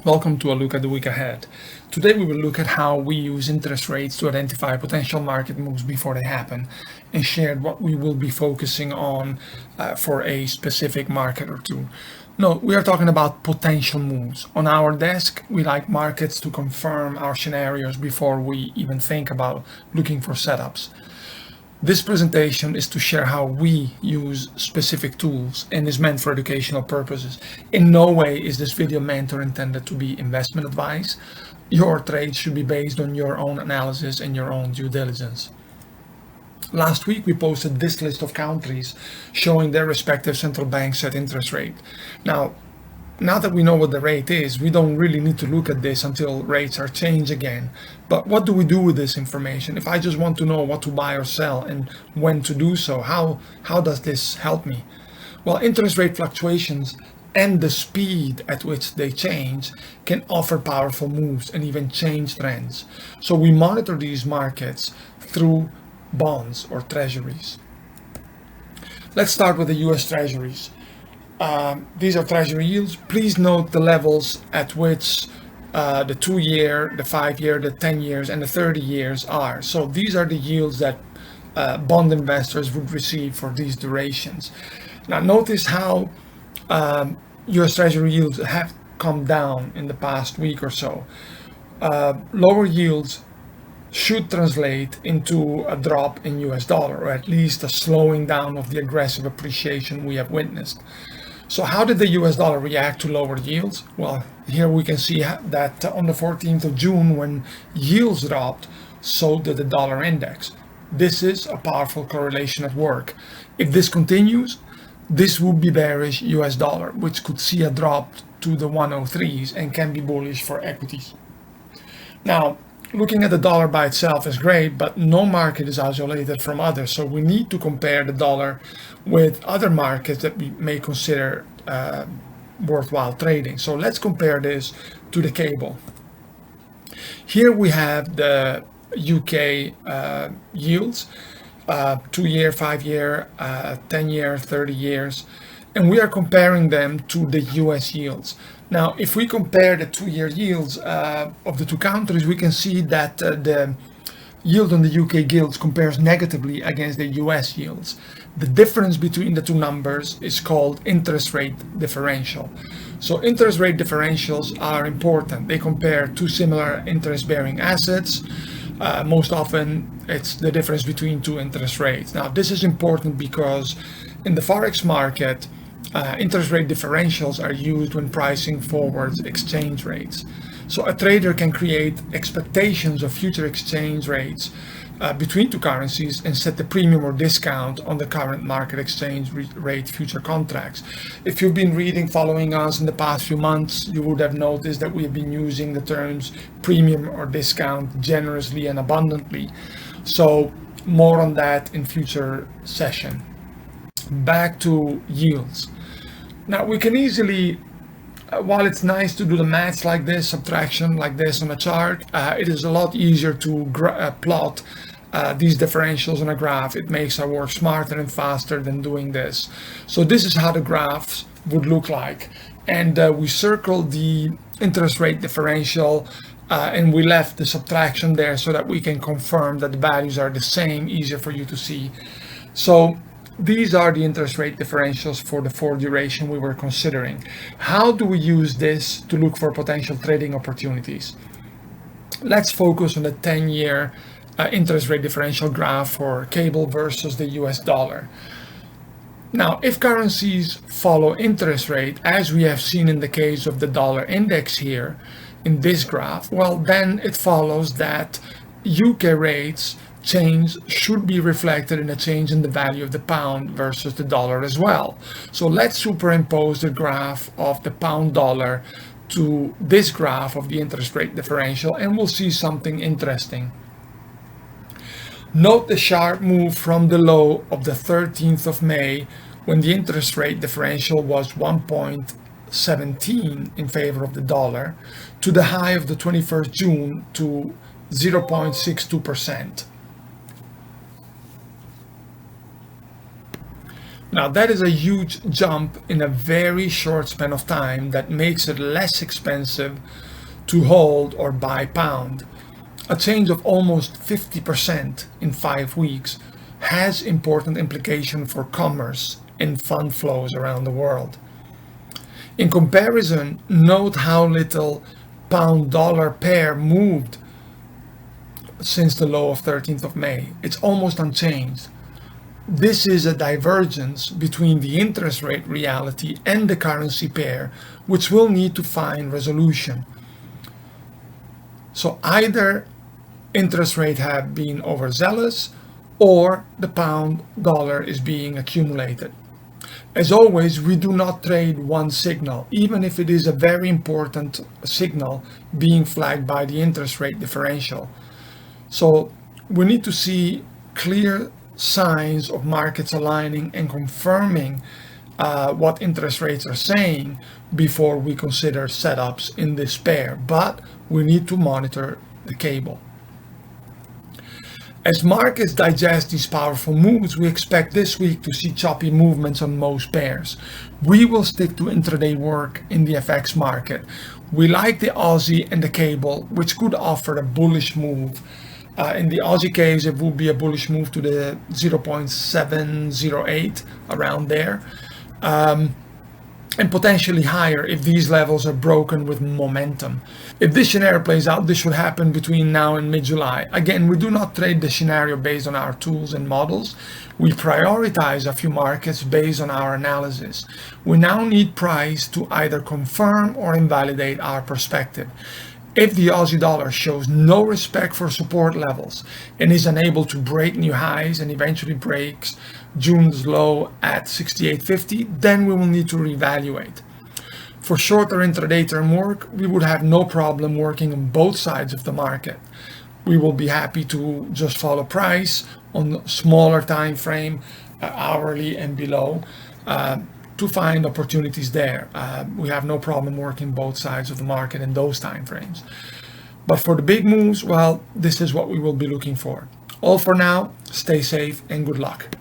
Welcome to a look at the week ahead. Today we will look at how we use interest rates to identify potential market moves before they happen and share what we will be focusing on for a specific market or two. No, we are talking about potential moves. On our desk, we like markets to confirm our scenarios before we even think about looking for setups. This presentation is to share how we use specific tools and is meant for educational purposes. In no way is this video meant or intended to be investment advice. Your trade should be based on your own analysis and your own due diligence. Last week we posted this list of countries showing their respective central banks set interest rate. Now that we know what the rate is, we don't really need to look at this until rates are changed again. But what do we do with this information? If I just want to know what to buy or sell and when to do so, how does this help me? Well, interest rate fluctuations and the speed at which they change can offer powerful moves and even change trends. So we monitor these markets through bonds or treasuries. Let's start with the US treasuries. These are treasury yields. Please note the levels at which the 2-year, the 5-year, the 10 years, and the 30 years are. So these are the yields that bond investors would receive for these durations. Now notice how US treasury yields have come down in the past week or so. Lower yields should translate into a drop in US dollar, or at least a slowing down of the aggressive appreciation we have witnessed. So how did the US dollar react to lower yields? Well, here we can see that on the 14th of June, when yields dropped, so did the dollar index. This is a powerful correlation at work. If this continues, this would be bearish US dollar, which could see a drop to the 103s and can be bullish for equities. Now, looking at the dollar by itself is great, but no market is isolated from others. So we need to compare the dollar with other markets that we may consider worthwhile trading. So let's compare this to the cable. Here we have the UK yields, 2-year, 5-year, 10-year, 30 years, and we are comparing them to the US yields. Now, if we compare the 2-year yields of the two countries, we can see that the yield on the UK gilts compares negatively against the US yields. The difference between the two numbers is called interest rate differential. So interest rate differentials are important. They compare two similar interest-bearing assets. Most often, it's the difference between two interest rates. Now, this is important because in the Forex market, interest rate differentials are used when pricing forward exchange rates. So a trader can create expectations of future exchange rates between two currencies and set the premium or discount on the current market exchange rate future contracts. If you've been following us in the past few months, you would have noticed that we have been using the terms premium or discount generously and abundantly. So more on that in future session. Back to yields. Now we can easily, while it's nice to do the maths like this, subtraction like this on a chart, it is a lot easier to plot these differentials on a graph. It makes our work smarter and faster than doing this. So this is how the graphs would look like. And we circled the interest rate differential and we left the subtraction there so that we can confirm that the values are the same, easier for you to see. So these are the interest rate differentials for the 4 duration we were considering. How do we use this to look for potential trading opportunities? Let's focus on the 10-year interest rate differential graph for cable versus the US dollar. Now, if currencies follow interest rate, as we have seen in the case of the dollar index here in this graph, well, then it follows that UK rates change should be reflected in a change in the value of the pound versus the dollar as well. So let's superimpose the graph of the pound dollar to this graph of the interest rate differential and we'll see something interesting. Note the sharp move from the low of the 13th of May when the interest rate differential was 1.17 in favor of the dollar to the high of the 21st June to 0.62%. Now that is a huge jump in a very short span of time that makes it less expensive to hold or buy pound. A change of almost 50% in 5 weeks has important implications for commerce and fund flows around the world. In comparison, note how little pound-dollar pair moved since the low of 13th of May. It's almost unchanged. This is a divergence between the interest rate reality and the currency pair, which will need to find resolution. So either interest rate have been overzealous or the pound dollar is being accumulated. As always, we do not trade one signal, even if it is a very important signal being flagged by the interest rate differential. So we need to see clear signs of markets aligning and confirming what interest rates are saying before we consider setups in this pair, but we need to monitor the cable. As markets digest these powerful moves, we expect this week to see choppy movements on most pairs. We will stick to intraday work in the FX market. We like the Aussie and the cable, which could offer a bullish move. In the Aussie case, it will be a bullish move to the 0.708, around there. And potentially higher if these levels are broken with momentum. If this scenario plays out, this should happen between now and mid-July. Again, we do not trade the scenario based on our tools and models. We prioritize a few markets based on our analysis. We now need price to either confirm or invalidate our perspective. If the Aussie dollar shows no respect for support levels and is unable to break new highs and eventually breaks June's low at 68.50, then we will need to reevaluate. For shorter intraday term work, we would have no problem working on both sides of the market. We will be happy to just follow price on smaller time frame, hourly and below, to find opportunities there. We have no problem working both sides of the market in those time frames. But for the big moves, well, this is what we will be looking for. All for now, stay safe and good luck.